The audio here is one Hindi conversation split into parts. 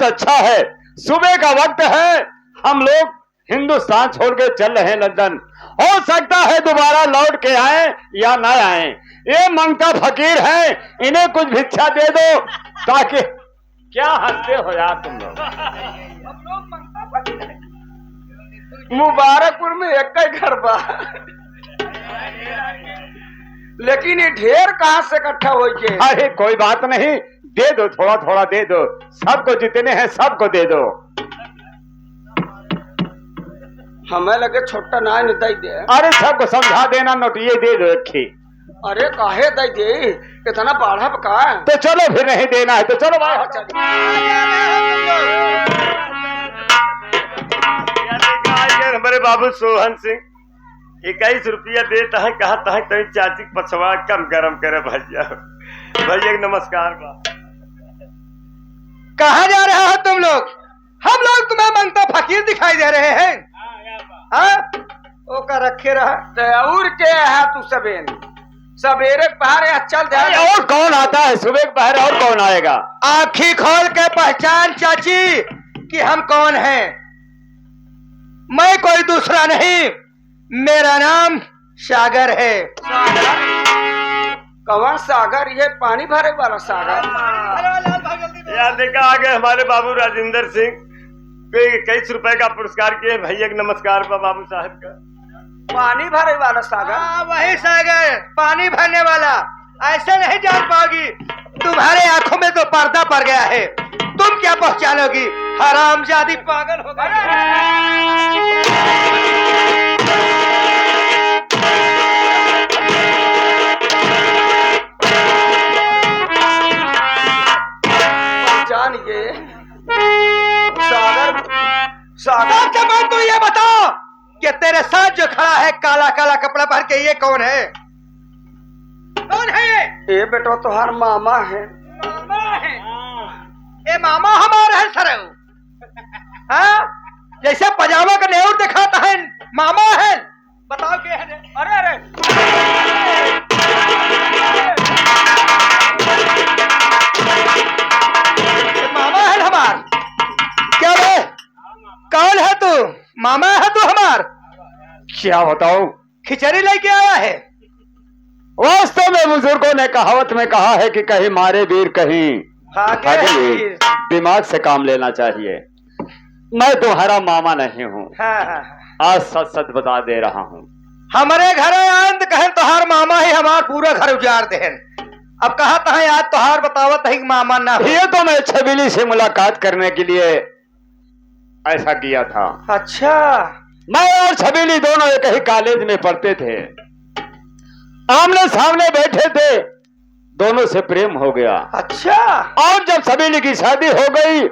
अच्छा है, सुबह का वक्त है, हम लोग हिंदुस्तान छोड़ के चल रहे हैं लंदन। हो सकता है दोबारा लौट के आए या ना आए। ये मंगता फकीर है, इन्हें कुछ भिक्षा दे दो ताकि। क्या हंसते हो यार तुम लोग? हम लोग मंगता फकीर हैं। मुबारकपुर में एक ही घर बा, लेकिन ये ढेर कहाँ से इकट्ठा हो गए? अरे कोई बात नहीं, दे दो, थोड़ा थोड़ा दे दो, सबको जितने हैं सबको दे दो। हमें लगे छोटा ना नहीं दे। अरे सबको समझा देना, नोटिए दे दो एक ही। अरे काहे दे इतना बाढ़ा पका। तो चलो फिर नहीं देना है तो चलो भाई। हमारे बाबू सोहन सिंह 21 रुपया देता है, कहा था तो चाची पछवा कम गरम करे भैया। भैया नमस्कार बा। कहाँ जा रहे हो तुम लोग? हम लोग तुम्हें मंगता फकीर दिखाई दे रहे हैं। हाँ? ओ का रखे रहा और के है तू सवेरे पहरे चल जा। और कौन आता है सुबह पहरे, और कौन आएगा? आँखी खोल के पहचान चाची कि हम कौन हैं। मैं कोई दूसरा नहीं, मेरा नाम सागर है। कौन सागर? ये पानी भरे वाला सागर। यार देखा आगे हमारे बाबू राजेंद्र सिंह 21 रुपए का पुरस्कार किए। भैया नमस्कार बा बाबू साहब का। पानी भरे वाला सागर? वही सागर, पानी भरने वाला। ऐसे नहीं जान पाओगी, तुम्हारे आंखों में तो पर्दा पड़ गया है। तुम क्या पहचानोगी? हरामजादी पागल हो गई। जानिए सागर, सागर के बाद तू ये बता कि तेरे साथ जो खड़ा है काला काला कपड़ा पहन के, ये कौन है? कौन है ये? बेटा तुम्हार मामा है। मामा है? ये मामा हमारा है सर। हाँ? जैसे पजामा का नेऊर दिखाता है, मामा है। बताओ क्या है? अरे अरे मामा है हमार। क्या रे? कौन है तू? मामा है तू हमार? क्या बताऊं? खिचड़ी लेके आया है। वास्तव में बुजुर्गों ने कहावत में कहा है कि कहीं मारे वीर कहीं भागे वीर। दिमाग से काम लेना चाहिए। मैं तुम्हारा मामा नहीं हूँ। आज सच सच बता दे रहा हूँ। हमारे घर आंद कहन तोहार मामा ही हमार पूरा घर उजाड़ देहन। अब कहा था आज तोहार बतावत है मामा ना। ये तो मैं छबीली से मुलाकात करने के लिए ऐसा किया था। अच्छा, मैं और छबीली दोनों एक ही कॉलेज में पढ़ते थे, आमने सामने बैठे थे, दोनों से प्रेम हो गया। अच्छा, और जब छबीली की शादी हो गई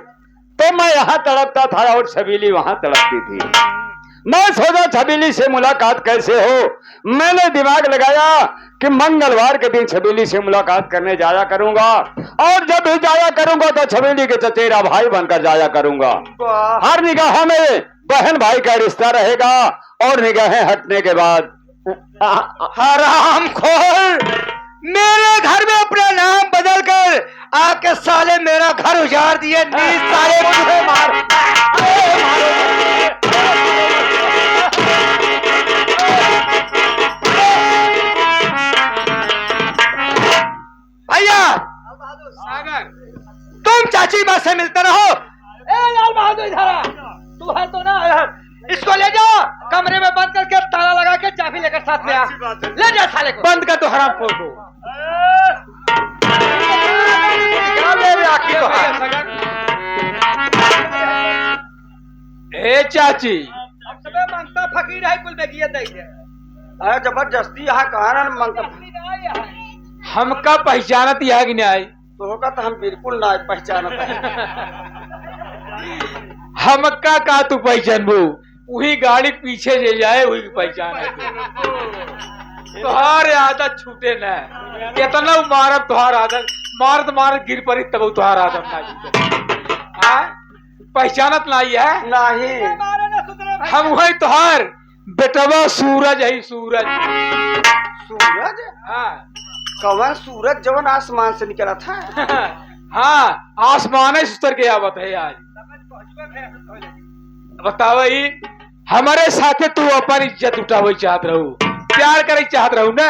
तो मैं यहाँ तड़पता था और छबीली वहां तड़पती थी। मैं सोचा छबीली से मुलाकात कैसे हो। मैंने दिमाग लगाया कि मंगलवार के दिन छबीली से मुलाकात करने जाया करूंगा, और जब भी जाया करूंगा तो छबीली के चचेरा भाई बनकर जाया करूंगा। हर निगाह में बहन भाई का रिश्ता रहेगा, और निगाहें हटने के बाद हराम खोर, मेरे घर में अपना नाम बदल कर आके साले मेरा घर उजाड़ दिए। नीच साले मुझे मार। भैया तुम चाची माँ से मिलते रहो। ए लाल बहादुर इधर तू है तो ना, इसको ले जाओ कमरे में बंद करके ताला लगा के चाबी लेकर साथ में आ। ले जा साले को। बंद कर दो हराम खोर को। ए चाची, हम सबे मांगता फकीर है कुल बेगिया देखे। अरे जबरदस्ती यहाँ कहा ना मांगता। हमका पहचानत यह कि नहीं? तो होगा तो हम बिल्कुल ना पहचानत है। हमका का तू पहचानबू? वही गाड़ी पीछे ले जाए वही पहचान है। तुहार आदत छूटे न, इतना मारत तुहार आदत मारत मारत गिर पड़ी तब तुहार आदत ना छूटे। पहचानत नहीं है? नहीं, हम वही तुहार बेटवा सूरज है। सूरज सूरज? हाँ। कौन सूरज? जवन आसमान से निकला था। हाँ आसमान से उतर के आवत है आज। बताओ ही हमारे साथे तू अपन इज्जत उठावे चाहत रहू, प्यार करे चाहत रहू ना।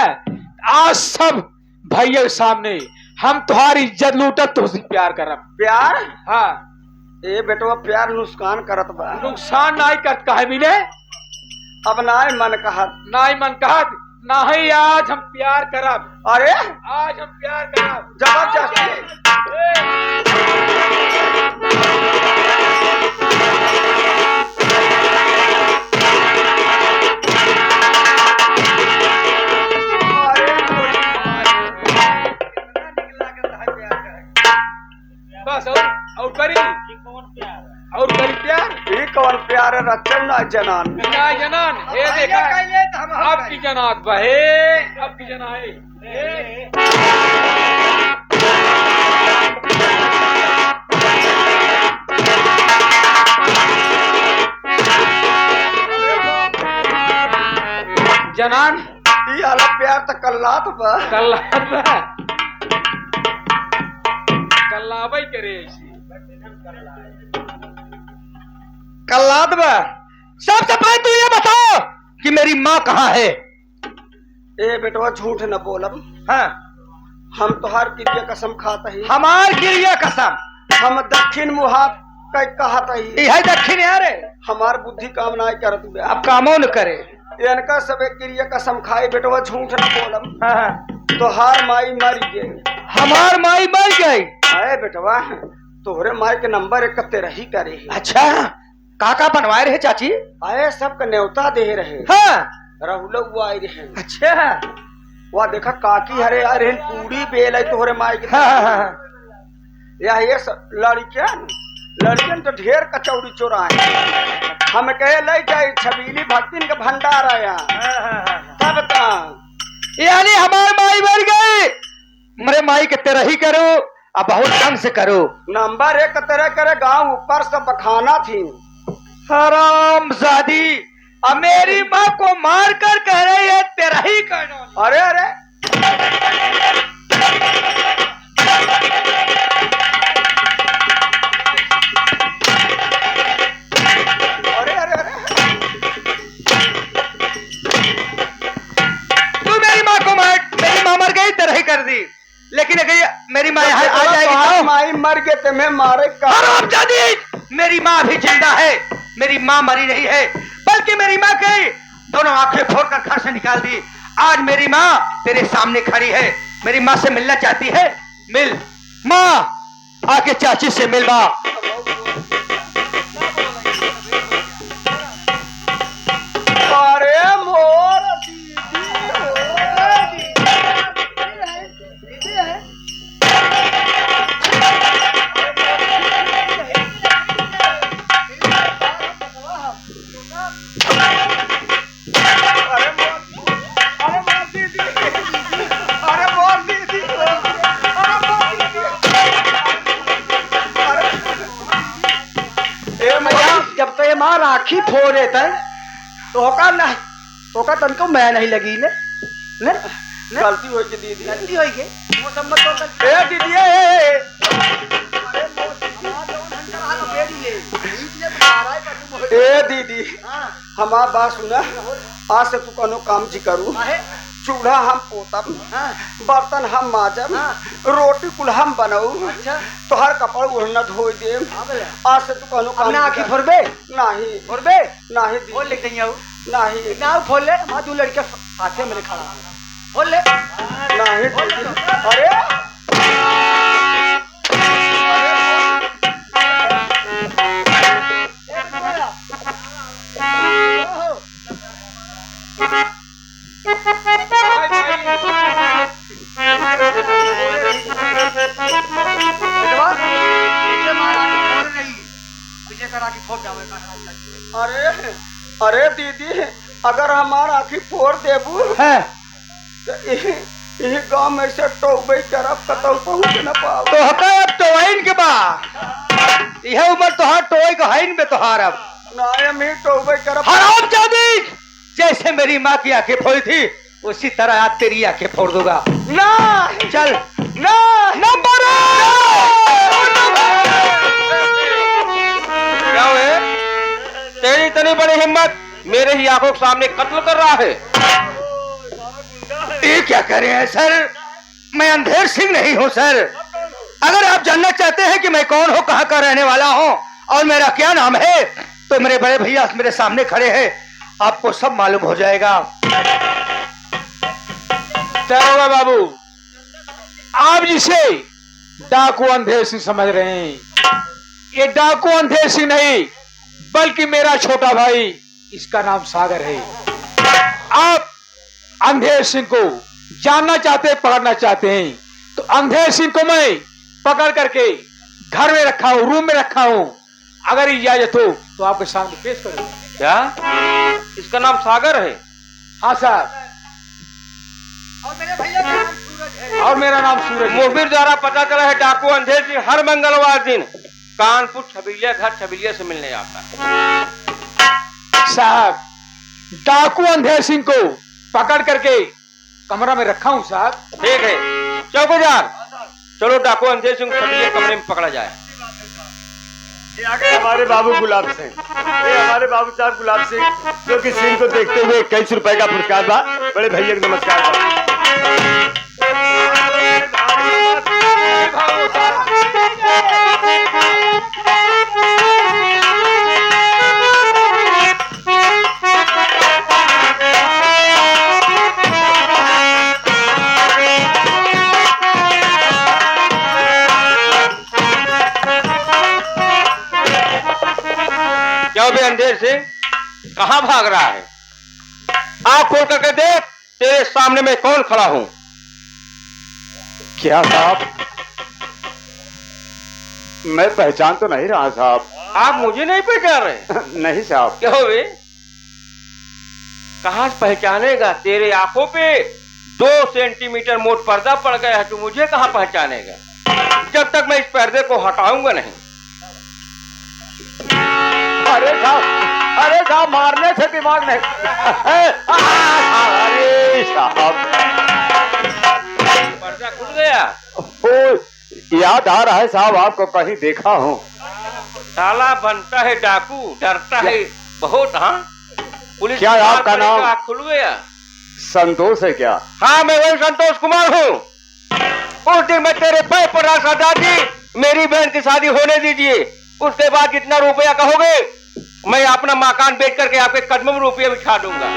आज सब भैया के सामने हम तुम्हारी इज्जत लूटत तुझसे प्यार करब। प्यार? हाँ ए बेटवा प्यार नुकसान करत बा। नुकसान नहीं करत काहे मिले? अब नाय मन कहत। नहीं मन कहत नहीं, आज हम प्यार करब। अरे आज हम प्यार करब जबरदस्ती। बस और करी और करी प्यार। ये कौन प्यार है? रचन ना जनान। ना जनान ये देखा अब की जनात बहे, अब की जना है। जनान ये वाला प्यार तो कल्लात बा। कल्लावई करे ऐसी कल्लात बा। सबसे पहले तू ये बताओ कि मेरी माँ कहाँ है? ए बेटवा झूठ न बोलब। हाँ हम तुहार क्रिया कसम खाता ही। हमार क्रिया कसम? हम दक्षिण मुहा कहत ही। यह दक्षिण है रे। हमार बुद्धि काम ना करत बे। अब कामो न करे। इनका सबे क्रिया कसम खाए बेटवा झूठ न बोलब। हाँ तुहार माई मर गई। हमार माई मर गई? अरे बेटवा तोहरे माई के नंबर एक कत्ते रही करे। अच्छा काका बनवाए रहे चाची? आए सबका न्योता दे रहे। हाँ राहुल आए रहे। अच्छा वह देखा काकी हरे आ रहे पूरी बेल है तोहरे माई के। हाँ या ये लड़कियन तो ढेर कचौड़ी चोराए। हम कहे ले जाए छबीली भक्तिन का भंडार आया तब यानी हमारे माई मर गई। मेरे माई के तेरा ही करो अब बहुत ढंग से करो। नंबर एक तेरे करे गांव ऊपर से बखाना थी। हरामजादी अब मेरी माँ को मार कर कह रही है तेरा ही करना। अरे अरे अरे अरे अरे तू मेरी माँ को मार, मेरी माँ मर गई तेरा ही कर दी। लेकिन अगर मेरी माँ यहाँ आ जाएगी तो माई मर गए तो मैं मारे हरामजादी। मेरी माँ भी जिंदा है। मेरी माँ मरी नहीं है बल्कि मेरी माँ के दोनों आंखें फोड़कर घर से निकाल दी। आज मेरी माँ तेरे सामने खड़ी है। मेरी माँ से मिलना चाहती है? मिल माँ, आके चाची से मिल माँ। अरे मोर माँ राखी फोड़े तो का तनको मैं नहीं लगी ले गलती हो गई दीदी। गलती हो गई वो सब मत तो ए दीदी ए दीदी हमार बात सुना। आज से तू कोनो काम जी करू। चूल्हा हम पोतब, बर्तन हम माजब, रोटी कुल हम बनाऊ। अच्छा तो हर कपड़ ओढ़ना धो दे। आज से तू कोनो काम आखी फोड़बे नहीं? फोड़बे नहीं फोड़ ले कहीं नहीं ना फोड़ ले। माँ तू लड़के साथे मेरे खड़ा फोड़ ले नहीं। अरे अरे अरे दीदी अगर हमार आखी फोड़ देबू है तो गांव में से टोबे करब कतौ पहुंच न पाओ। तो हका अब टोइन के बा यह उम्र तोहार टोई का है में तोहार अब ना मैं टोबे करब। हरामजादी जैसे मेरी माँ की आंखें फोड़ी थी उसी तरह आज तेरी आंखें फोड़ दूंगा। ना चल ना नंबर तेरी इतनी बड़ी हिम्मत, मेरे ही आंखों के सामने कत्ल कर रहा है। ये क्या करे हैं सर? मैं अंधेर सिंह नहीं हूँ सर। अगर आप जानना चाहते हैं कि मैं कौन हूँ, कहाँ का रहने वाला हूँ और मेरा क्या नाम है, तो मेरे बड़े भैया मेरे सामने खड़े हैं, आपको सब मालूम हो जाएगा। दरोगा बाबू, आप जिसे डाकू अंधेर सिंह समझ रहे हैं, ये डाकू अंधेर सिंह नहीं बल्कि मेरा छोटा भाई, इसका नाम सागर है। आप अंधेर सिंह को जानना चाहते हैं, पकड़ना चाहते हैं, तो अंधेर सिंह को मैं पकड़ करके घर में रखा हूं, रूम में रखा हूं। अगर इजाजत हो तो आपके सामने पेश करूंगा। क्या इसका नाम सागर है? हाँ साहब। और मेरे भैया का नाम सूरज है। और मेरा नाम सूरज है। मुखबिर द्वारा पता चला है डाकू अंधेर सिंह हर मंगलवार दिन कानपुर छबीलिया घर छबीलिया से मिलने आता है। साहब, डाकू अंधेर सिंह को पकड़ करके कमरा में रखा हूं साहब। ठीक है चौकीदार, चलो डाकू अंधेर सिंह छबीलिया कमरे में पकड़ा जाए। ये आगे हमारे बाबू गुलाब सिंह, ये हमारे बाबू साहब गुलाब सिंह, जो कि सिंह को देखते हुए 21 रुपए का पुरस्कार बा। बड़े भैया को नमस्कार बा। क्यों बे अंधेर सिंह, कहां भाग रहा है? आंख खोल करके देख, तेरे सामने मैं कौन खड़ा हूं। क्या साहब? मैं पहचान तो नहीं रहा साहब। आप मुझे नहीं पहचान रहे? नहीं साहब। क्या हो बे, कहां से पहचानेगा? तेरे आंखों पे 2 सेंटीमीटर मोट पर्दा पड़ गया है, तू मुझे कहां पहचानेगा? जब तक मैं इस पर्दे को हटाऊंगा नहीं। अरे साहब मारने से दिमाग नहीं। अरे साहब, पर्दा खुल गया। ओ, याद आ रहा है साहब, आपको कहीं देखा हूँ। साला बनता है डाकू, डरता है बहुत। हाँ, पुलिस क्या आपका नाम? आँख खुल गया। संतोष है क्या? हाँ, मैं वही संतोष कुमार हूँ। उस दिन मैं तेरे पैर पर रहा था, दादी मेरी बहन की शादी होने दीजिए, उसके बाद जितना रुपया कहोगे मैं अपना मकान बेच करके आपके कदमों में रुपया बिछा दूंगा।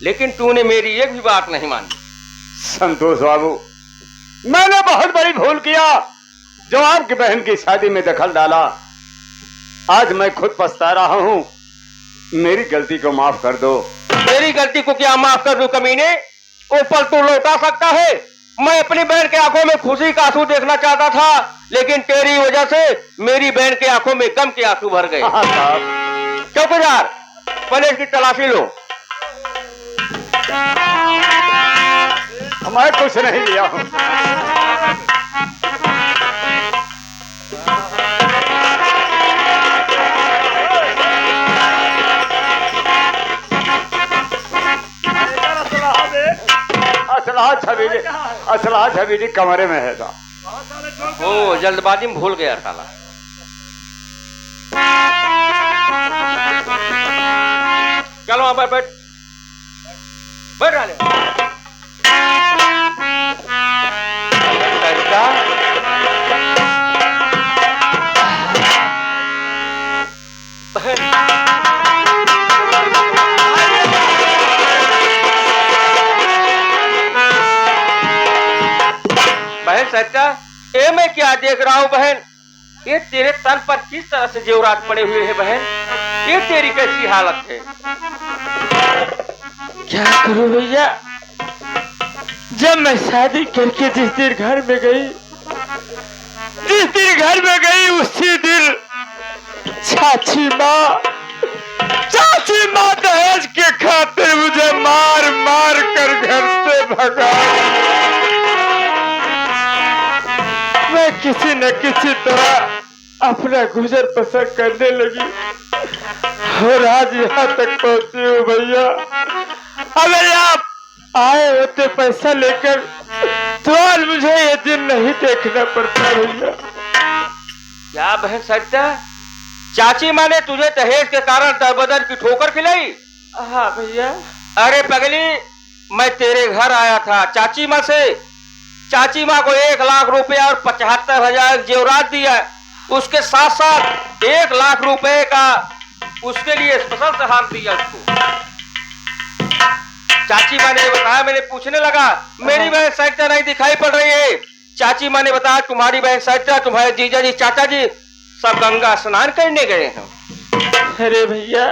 लेकिन तूने मेरी एक भी बात नहीं मानी। संतोष बाबू, मैंने बहुत बड़ी भूल किया जो आपकी बहन की शादी में दखल डाला। आज मैं खुद पछता रहा हूँ, मेरी गलती को माफ कर दो। मेरी गलती को क्या माफ कर दूं कमीने? ऊपर तू लौटा सकता है। मैं अपनी बहन के आंखों में खुशी का आंसू देखना चाहता था, लेकिन तेरी वजह से मेरी बहन के आंखों में गम के आंसू भर गए। हाँ साहब। चौकीदार, पहले इसकी तलाशी लो। मैं कुछ नहीं लिया हूँ। असला छबीली कमरे में है साहब। ओ, जल्दबाजी में भूल गया साला। चलो वहां पर बैठ बैठ रहा बहन सच्चा, ये मैं क्या देख रहा हूँ बहन? ये तेरे तन पर किस तरह से जेवरात पड़े हुए हैं बहन? ये तेरी कैसी हालत है? क्या करूं भैया, जब मैं शादी करके जिस दिन घर में गई, उसी दिन चाची माँ दहेज के खातिर मुझे मार मार कर घर से भगा। मैं किसी न किसी तरह अपना गुजर बसर करने लगी और आज यहाँ तक पहुंची हूँ भैया। अगर आप आए होते पैसा लेकर तो आज मुझे ये दिन नहीं देखना पड़ता भैया। क्या बहन सच्चा, चाची माँ ने तुझे दहेज के कारण दरबदर की ठोकर खिलाई। हाँ भैया। अरे पगली, मैं तेरे घर आया था चाची माँ से। चाची माँ को 1 लाख रुपया और 75,000 जेवरात दिया। उसके साथ साथ 1 लाख रुपए का उसके लिए स्पेशल सहार दिया उसको। चाची माँ ने बताया, मैंने पूछने लगा, मेरी बहन सरिता नहीं दिखाई पड़ रही है। चाची माँ ने बताया, तुम्हारी बहन सरिता, तुम्हारे जीजा जी, चाचा जी सब गंगा स्नान करने गए हैं। अरे भैया,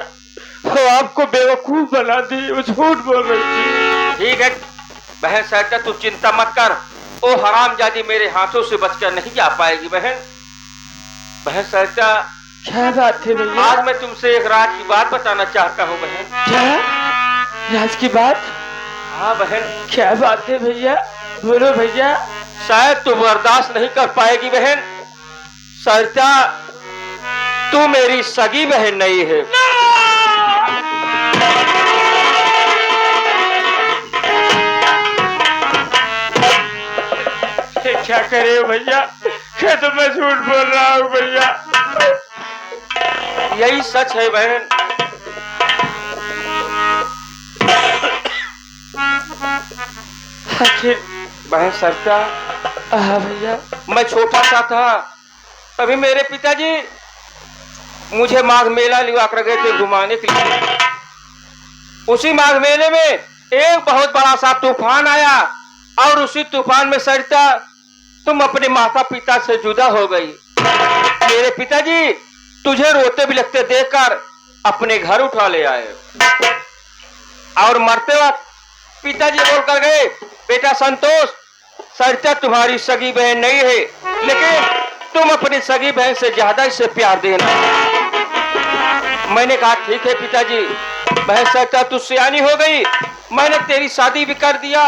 वो आपको बेवकूफ बना दी, वो झूठ बोल रही थी। ठीक है बहन सरिता, तू चिंता मत कर। ओ हरामजादी मेरे हाथों से बचकर नहीं जा पाएगी बहन। बहन सरिता, क्या बात है भैया? आज मैं तुमसे एक राज की बात बताना चाहता हूँ बहन। क्या राज की बात? हाँ बहन। क्या बात है भैया? बोलो भैया। शायद तू बर्दाश्त नहीं कर पाएगी बहन। सरिता, तू मेरी सगी बहन नहीं है। क्या करे हो भैया? क्या तो मैं झूठ बोल रहा हूँ भैया? यही सच है बहन। आखिर बहन सरिता, हाँ भैया। मैं छोटा सा था, तभी मेरे पिताजी मुझे माघ मेला लिवा कर गए थे घुमाने के लिए। उसी माघ मेले में एक बहुत बड़ा सा तूफान आया और उसी तूफान में सरिता, तुम अपने माता पिता से जुदा हो गई। मेरे पिताजी तुझे रोते बिलखते देखकर अपने घर उठा ले आए और मरते वक्त पिताजी बोल कर गए, बेटा संतोष, सरिता तुम्हारी सगी बहन नहीं है, लेकिन तुम अपनी सगी बहन से ज्यादा इसे प्यार देना। मैंने कहा ठीक है पिताजी। बहन सरिता तू सियानी हो गई, मैंने तेरी शादी भी कर दिया।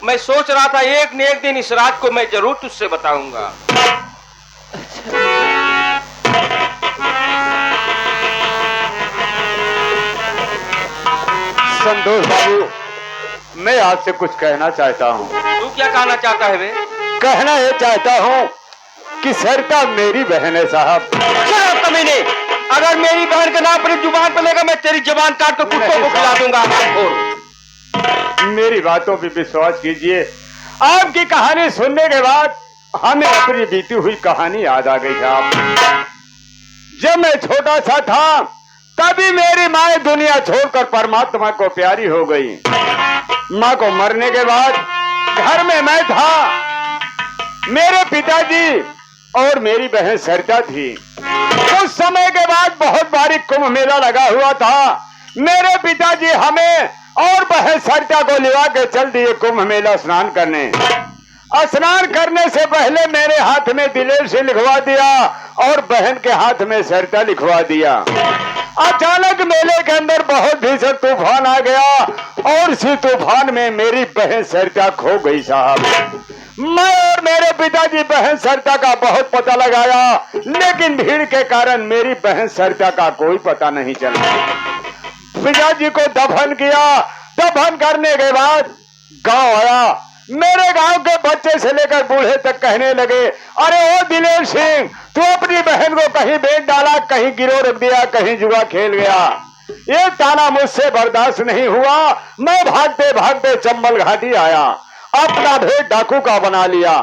मैं सोच रहा था एक न एक दिन इस रात को मैं जरूर तुझसे बताऊंगा। संतोष बाबू, मैं आपसे कुछ कहना चाहता हूँ। तू क्या कहना चाहता है बे? कहना ये चाहता हूँ कि सरिता मेरी बहन है साहब। चलो कमीने, अगर मेरी बहन का नाम अपनी जुबान पर लेगा मैं तेरी जुबान काट कर कुत्तों को खिला दूंगा। और मेरी बातों पे विश्वास कीजिए। आपकी कहानी सुनने के बाद हमें अपनी बीती हुई कहानी याद आ गई साहब। जब मैं छोटा सा था तभी मेरी माँ दुनिया छोड़कर परमात्मा को प्यारी हो गई। माँ को मरने के बाद घर में मैं था, मेरे पिताजी और मेरी बहन सरिता थी। कुछ समय के बाद बहुत भारी कुंभ मेला लगा हुआ था। मेरे पिताजी हमें और बहन सरिता को लिवा के चल दिए कुंभ मेला स्नान करने। स्नान करने से पहले मेरे हाथ में दिलेर से लिखवा दिया और बहन के हाथ में सरिता लिखवा दिया। अचानक मेले के अंदर बहुत भीषण तूफान आ गया और इसी तूफान में मेरी बहन सरिता खो गई साहब। मैं और मेरे पिताजी बहन सरिता का बहुत पता लगाया, लेकिन भीड़ के कारण मेरी बहन सरिता का कोई पता नहीं चला। पिताजी को दफन किया। दफन करने के बाद गांव आया। मेरे गांव के बच्चे से लेकर बूढ़े तक कहने लगे, अरे ओ दिलेर सिंह, तू अपनी बहन को कहीं बेच डाला, कहीं गिरोह रख दिया, कहीं जुआ खेल गया। ये ताना मुझसे बर्दाश्त नहीं हुआ। मैं भागते भागते चंबल घाटी आया, अपना भेद डाकू का बना लिया।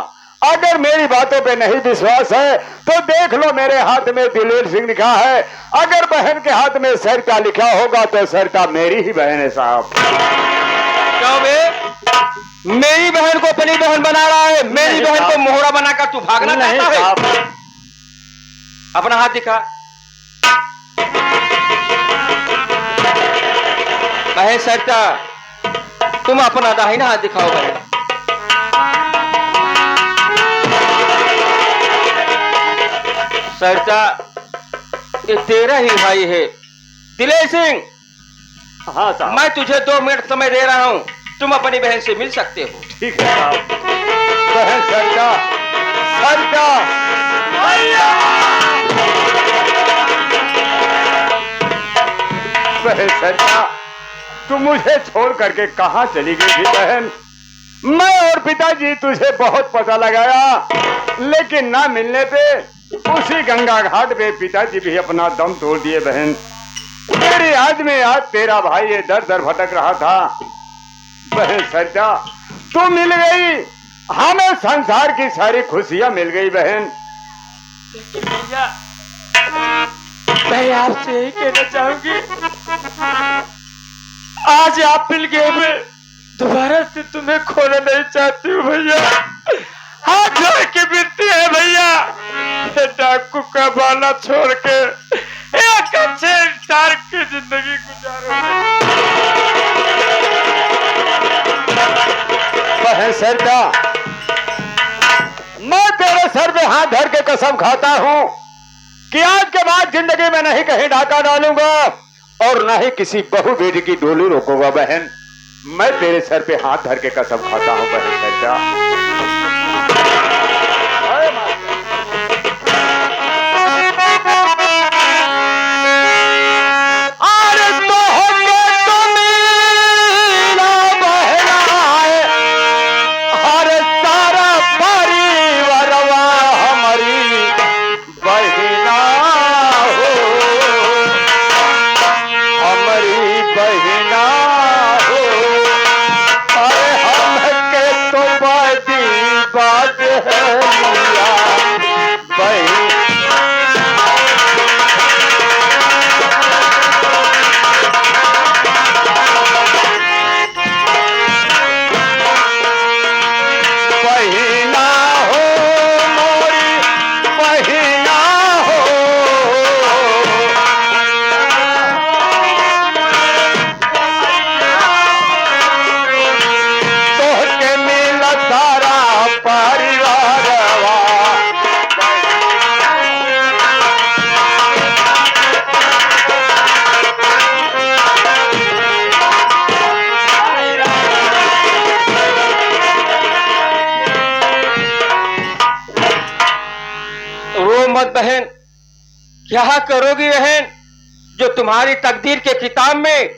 अगर मेरी बातों पे नहीं विश्वास है तो देख लो, मेरे हाथ में दिलेर सिंह लिखा है। अगर बहन के हाथ में सरिता लिखा होगा तो सरिता मेरी ही बहन है साहब। क्यों बे? मेरी बहन को अपनी बहन बना रहा है, मेरी बहन को मोहरा बनाकर तू भागना चाहता है? अपना हाथ दिखा। बहन सरिता, तुम अपना दाहिना हाथ दिखाओ बहन। सरिता, ये तेरा ही भाई है दिलेर सिंह। हाँ साहब। मैं तुझे 2 मिनट समय दे रहा हूँ, तुम अपनी बहन से मिल सकते हो। ठीक है साहब। बहन सरिता, सरिता, बहन सरिता, तू मुझे छोड़ करके कहाँ चली गई थी बहन? मैं और पिताजी तुझे बहुत पता लगाया, लेकिन ना मिलने पे उसी गंगा घाट पे पिताजी भी अपना दम तोड़ दिए बहन। मेरी याद में आज तेरा भाई ये दर दर भटक रहा था। बहन सरजा तू मिल गई, हमें संसार की सारी खुशियां मिल गई बहन। भैया मैं आपसे यही कहना चाहूंगी, आज आप मिल गए, मैं दोबारा से तुम्हें खोना नहीं चाहती हूँ भैया। हाथ जोड़ के विनती है भैया, ये डाकू का बाला छोड़ के एक अच्छे इंसान की जिंदगी गुजारो। बहन सरदा मैं तेरे सर पे हाथ धर के कसम खाता हूँ कि आज के बाद जिंदगी में नहीं कहीं डाका डालूंगा और न ही किसी बहू बेटी की डोली रोकूंगा बहन। मैं तेरे सर पे हाथ धर के कसम खाता हूँ बहन सरदा। बहन, क्या करोगी बहन? जो तुम्हारी तकदीर के किताब में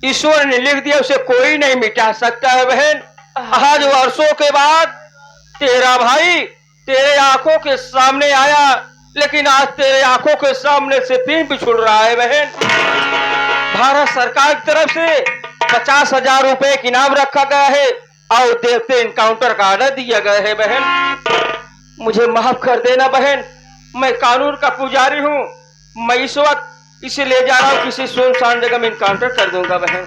ईश्वर ने लिख दिया उसे कोई नहीं मिटा सकता है बहन। आज वर्षों के बाद तेरा भाई तेरे आंखों के सामने आया, लेकिन आज तेरे आंखों के सामने से फिर बिछुड़ रहा है बहन। भारत सरकार की तरफ से 50,000 रुपए का इनाम रखा गया है और देवते इनकाउंटर का ऑर्डर दिया गया है बहन। मुझे माफ कर देना बहन, मैं कानून का पुजारी हूँ। मैं इस वक्त इसे ले जा रहा हूँ, किसी सुनसान जगह में इनकाउंटर कर दूंगा बहन।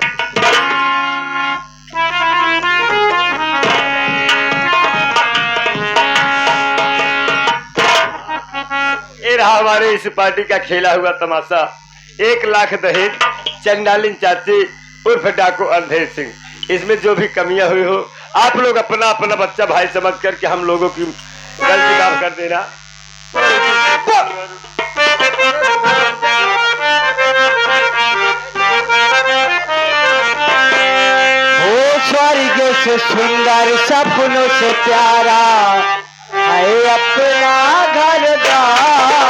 ये रहा हमारे इस पार्टी का खेला हुआ तमाशा। 1 लाख दहेज चंडालिन चाची उर्फ डाकू अंधेर सिंह। इसमें जो भी कमियां हुई हो आप लोग अपना अपना बच्चा भाई समझ करके हम लोगों की गलती माफ कर देना। ओ स्वर्ग से सुंदर सपनों से प्यारा है अपना घर द्वार।